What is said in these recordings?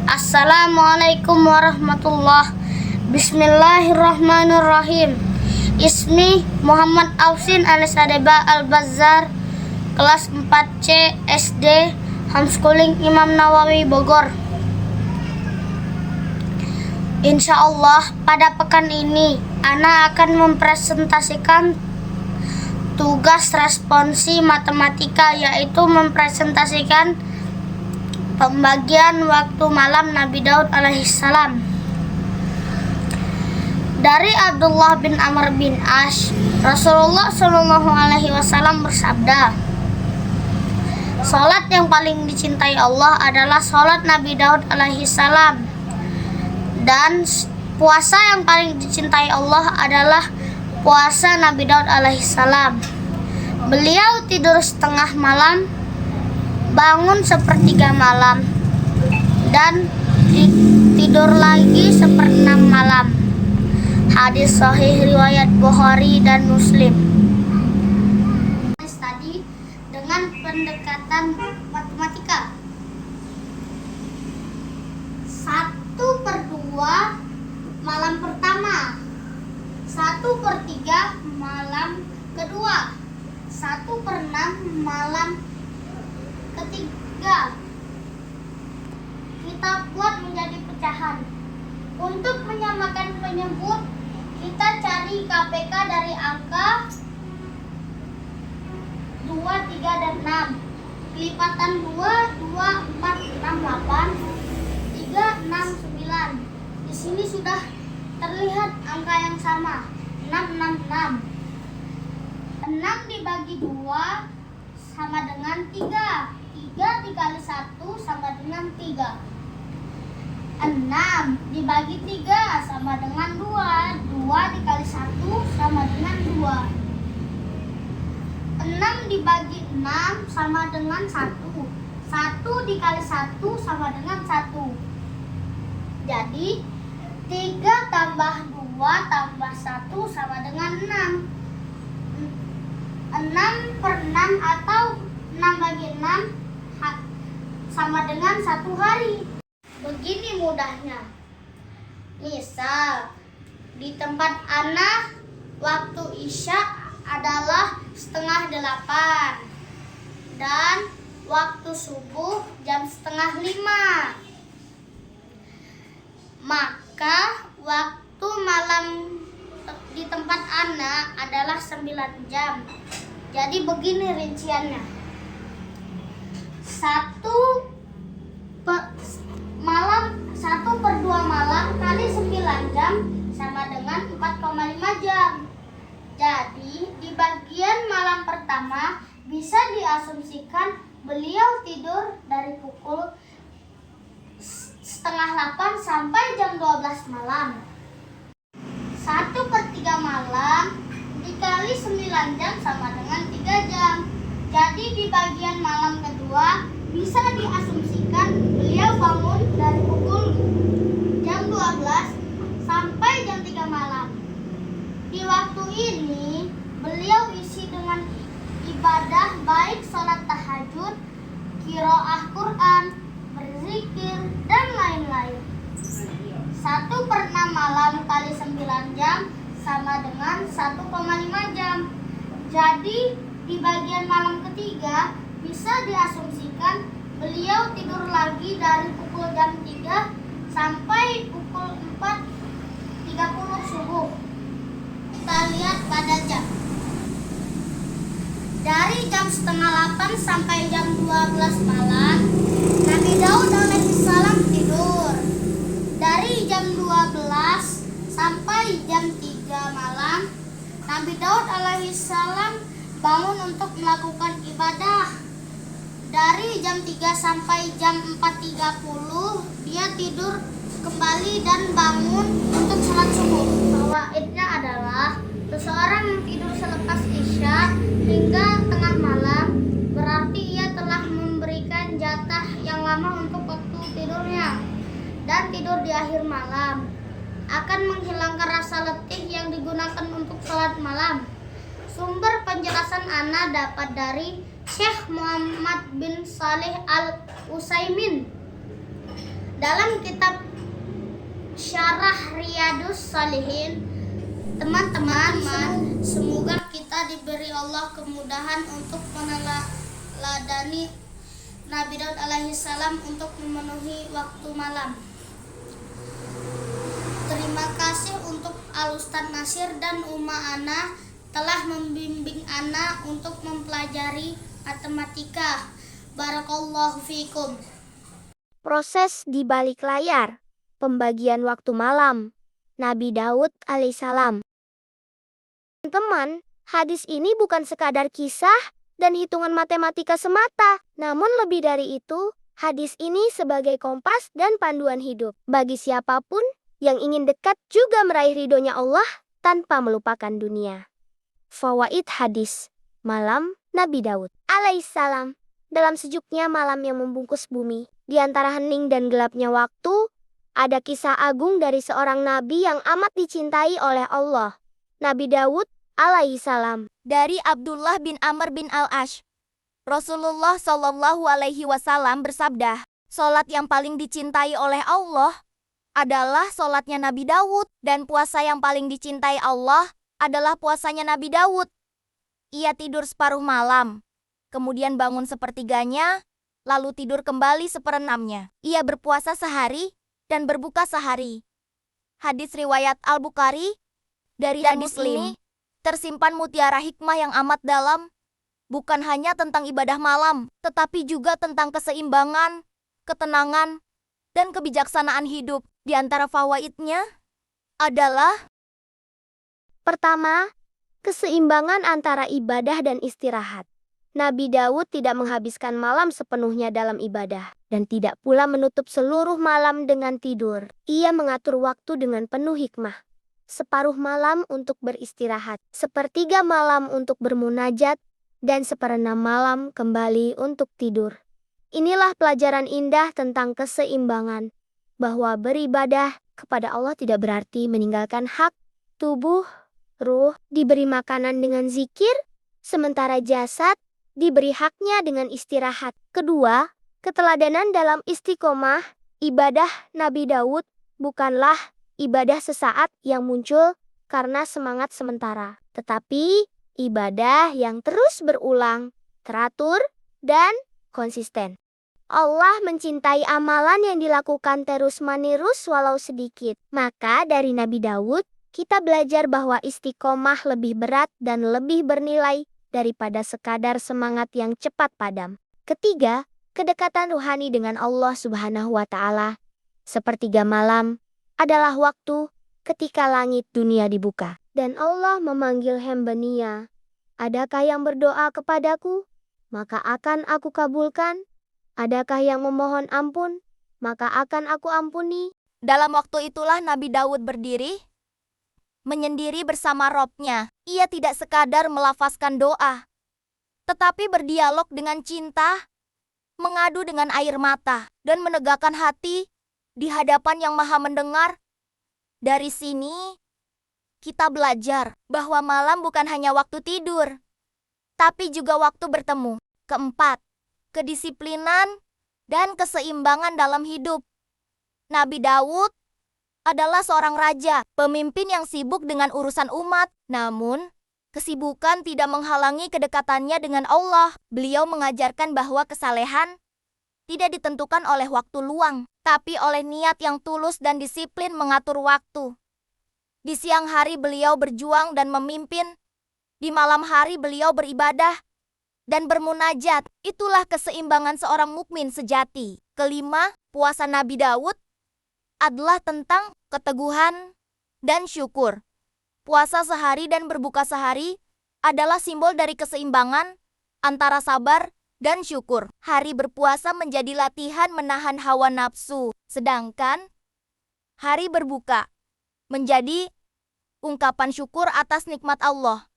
Assalamualaikum warahmatullah. Bismillahirrahmanirrahim. Ismi Muhammad Ausin alias Adeba Al-Bazzar, kelas 4C SD, Homeschooling Imam Nawawi Bogor. Insya Allah pada pekan ini Ana akan mempresentasikan tugas responsi matematika, yaitu mempresentasikan pembagian waktu malam Nabi Daud alaihissalam. Dari Abdullah bin Amr bin As, Rasulullah Shallallahu alaihi wasallam bersabda, "Salat yang paling dicintai Allah adalah salat Nabi Daud alaihissalam, dan puasa yang paling dicintai Allah adalah puasa Nabi Daud alaihissalam. Beliau tidur setengah malam, bangun sepertiga malam, dan tidur lagi seperenam malam." Hadis sahih riwayat Bukhari dan Muslim. Tadi dengan pendekatan matematika. 1/2 malam pertama, 1/3 malam kedua, 1/6 malam ketiga. Kita buat menjadi pecahan. Untuk menyamakan penyebut, kita cari KPK dari angka 2, 3, dan 6. Kelipatan 2, 4, 6, 8, 3, 6, 9. Di sini sudah terlihat angka yang sama, 6, 6, 6. 6 dibagi 2 sama dengan 3. 3 dikali 1 sama dengan 3. 6 dibagi 3 sama dengan 2. 2 dikali 1 sama dengan 2. 6 dibagi 6 sama dengan 1. 1 dikali 1 sama dengan 1. Jadi 3 tambah 2 tambah 1 sama dengan 6. 6/6 atau 6 bagi 6 sama dengan 1 hari. Begini mudahnya. Misal di tempat Ana waktu Isya adalah 7:30 dan waktu subuh jam 4:30. Maka waktu malam di tempat Ana adalah 9 jam. Jadi begini rinciannya. 1/2 malam kali 9 jam sama dengan 4,5 jam. Jadi di bagian malam pertama bisa diasumsikan beliau tidur dari pukul 7:30 sampai jam 12 malam. 1/3 malam dikali 9 jam sama dengan 3 jam. Jadi di bagian malam kedua bisa diasumsikan beliau bangun dari pukul jam 12 sampai jam 3 malam. Di waktu ini beliau isi dengan ibadah baik sholat tahajud, qiraah Quran, berzikir, dan lain-lain. 1/6 malam kali 9 jam sama dengan 1,5 jam. Jadi di bagian malam ketiga bisa diasumsikan beliau tidur lagi dari pukul jam 3 sampai pukul 4:30 subuh. Kita lihat pada jam. Dari jam 7:30 sampai jam 12 malam, Nabi Daud alaihissalam tidur. Dari jam 12 sampai jam 3 malam, Nabi Daud alaihissalam bangun untuk melakukan ibadah. Dari jam 3 sampai jam 4:30 dia tidur kembali dan bangun untuk sholat subuh. Fawaidnya adalah seseorang yang tidur selepas Isya hingga tengah malam berarti ia telah memberikan jatah yang lama untuk waktu tidurnya, dan tidur di akhir malam akan menghilangkan rasa letih yang digunakan untuk sholat malam. Sumber penjelasan Ana dapat dari Syekh Muhammad bin Saleh Al-Utsaimin. Dalam kitab Syarah Riyadus Shalihin, teman-teman, semoga kita diberi Allah kemudahan untuk meneladani Nabi Daud alaihissalam untuk memenuhi waktu malam. Terima kasih untuk Al-Ustaz Nasir dan Uma Ana telah membimbing Ana untuk mempelajari matematika. Barakallahu fikum. Proses di balik layar, pembagian waktu malam, Nabi Daud alaihissalam. Teman-teman, hadis ini bukan sekadar kisah dan hitungan matematika semata, namun lebih dari itu, hadis ini sebagai kompas dan panduan hidup bagi siapapun yang ingin dekat juga meraih ridhonya Allah tanpa melupakan dunia. Fawaid hadis malam Nabi Daud alaihissalam. Dalam sejuknya malam yang membungkus bumi, di antara hening dan gelapnya waktu, ada kisah agung dari seorang nabi yang amat dicintai oleh Allah, Nabi Daud alaihissalam. Dari Abdullah bin Amr bin Al-Ash, Rasulullah Shallallahu Alaihi Wasallam bersabda, "Salat yang paling dicintai oleh Allah adalah salatnya Nabi Daud, dan puasa yang paling dicintai Allah adalah puasanya Nabi Daud. Ia tidur separuh malam, kemudian bangun sepertiganya, lalu tidur kembali seperenamnya. Ia berpuasa sehari dan berbuka sehari." Hadis riwayat Al-Bukhari. Dari hadis ini tersimpan mutiara hikmah yang amat dalam, bukan hanya tentang ibadah malam, tetapi juga tentang keseimbangan, ketenangan, dan kebijaksanaan hidup. Di antara fawaidnya adalah: pertama, keseimbangan antara ibadah dan istirahat. Nabi Daud tidak menghabiskan malam sepenuhnya dalam ibadah, dan tidak pula menutup seluruh malam dengan tidur. Ia mengatur waktu dengan penuh hikmah. Separuh malam untuk beristirahat, sepertiga malam untuk bermunajat, dan seperenam malam kembali untuk tidur. Inilah pelajaran indah tentang keseimbangan, bahwa beribadah kepada Allah tidak berarti meninggalkan hak tubuh. Ruh diberi makanan dengan zikir, sementara jasad diberi haknya dengan istirahat. Kedua, keteladanan dalam istiqomah. Ibadah Nabi Daud bukanlah ibadah sesaat yang muncul karena semangat sementara, tetapi ibadah yang terus berulang, teratur, dan konsisten. Allah mencintai amalan yang dilakukan terus-menerus walau sedikit. Maka dari Nabi Daud, kita belajar bahwa istiqomah lebih berat dan lebih bernilai daripada sekadar semangat yang cepat padam. Ketiga, kedekatan ruhani dengan Allah Subhanahu wa Ta'ala. Sepertiga malam adalah waktu ketika langit dunia dibuka dan Allah memanggil hamba-Nya. Adakah yang berdoa kepadaku? Maka akan aku kabulkan. Adakah yang memohon ampun? Maka akan aku ampuni. Dalam waktu itulah Nabi Daud berdiri, menyendiri bersama Robnya. Ia tidak sekadar melafazkan doa, tetapi berdialog dengan cinta, mengadu dengan air mata, dan menegakkan hati di hadapan Yang Maha Mendengar. Dari sini, kita belajar bahwa malam bukan hanya waktu tidur, tapi juga waktu bertemu. Keempat, kedisiplinan dan keseimbangan dalam hidup. Nabi Daud adalah seorang raja, pemimpin yang sibuk dengan urusan umat. Namun, kesibukan tidak menghalangi kedekatannya dengan Allah. Beliau mengajarkan bahwa kesalehan tidak ditentukan oleh waktu luang, tapi oleh niat yang tulus dan disiplin mengatur waktu. Di siang hari beliau berjuang dan memimpin. Di malam hari beliau beribadah dan bermunajat. Itulah keseimbangan seorang mukmin sejati. Kelima, puasa Nabi Daud adalah tentang keteguhan dan syukur. Puasa sehari dan berbuka sehari adalah simbol dari keseimbangan antara sabar dan syukur. Hari berpuasa menjadi latihan menahan hawa nafsu, sedangkan hari berbuka menjadi ungkapan syukur atas nikmat Allah.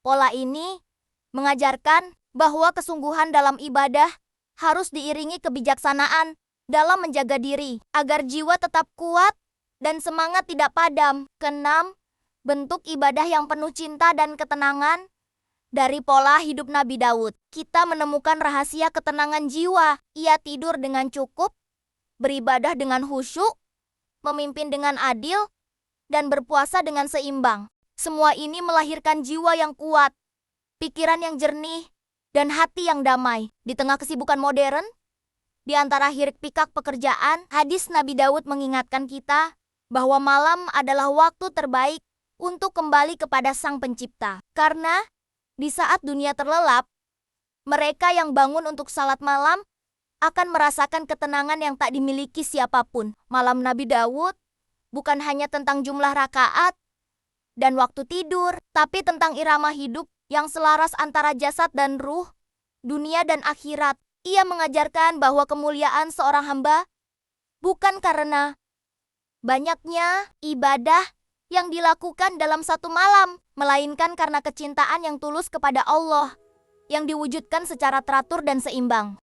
Pola ini mengajarkan bahwa kesungguhan dalam ibadah harus diiringi kebijaksanaan dalam menjaga diri, agar jiwa tetap kuat dan semangat tidak padam. Keenam, bentuk ibadah yang penuh cinta dan ketenangan. Dari pola hidup Nabi Daud, kita menemukan rahasia ketenangan jiwa. Ia tidur dengan cukup, beribadah dengan khusyuk, memimpin dengan adil, dan berpuasa dengan seimbang. Semua ini melahirkan jiwa yang kuat, pikiran yang jernih, dan hati yang damai. Di tengah kesibukan modern, di antara hiruk-pikuk pekerjaan, hadis Nabi Daud mengingatkan kita bahwa malam adalah waktu terbaik untuk kembali kepada Sang Pencipta. Karena di saat dunia terlelap, mereka yang bangun untuk salat malam akan merasakan ketenangan yang tak dimiliki siapapun. Malam Nabi Daud bukan hanya tentang jumlah rakaat dan waktu tidur, tapi tentang irama hidup yang selaras antara jasad dan ruh, dunia dan akhirat. Ia mengajarkan bahwa kemuliaan seorang hamba bukan karena banyaknya ibadah yang dilakukan dalam satu malam, melainkan karena kecintaan yang tulus kepada Allah, yang diwujudkan secara teratur dan seimbang.